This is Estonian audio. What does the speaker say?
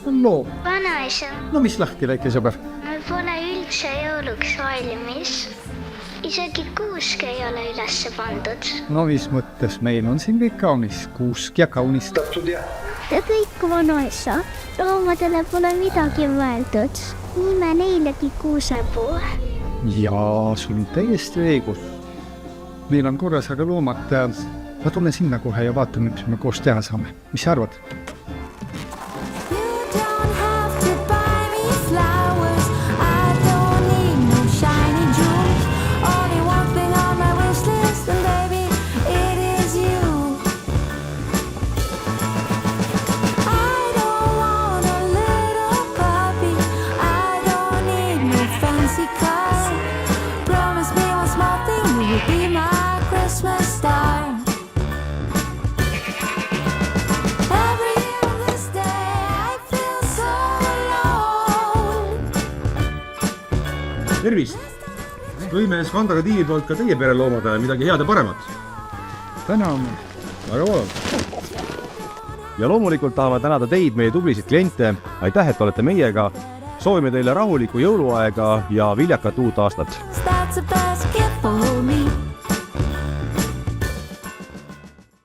on loo? Vanaisa. No mis lahti, väike sõber? Mul pole üldse jõuluks valmis. Isegi kuusk ei ole ülesse pandud. No mis mõttes, meil on siin kõik kaunis. Kuusk ja kaunistatud ja... Te kõik vanaisa. Loomadele pole midagi mõeldud. Nime neilegi kuusepuu. Jaa, sul on täiesti õigus. Meil on korras, aga loomad... Ma tulen sinna kohe ja vaatame, mis me koos teha saame. Mis sa arvad? Tervist! Võime Skandaga tiimi poolt ka teie pere loomadele midagi head ja paremat. Täname. Väga palun. Ja loomulikult tahame tänada teid, meie tublisid kliente. Aitäh, et olete meiega. Soovime teile rahulikku jõuluaega ja viljakat uut aastat.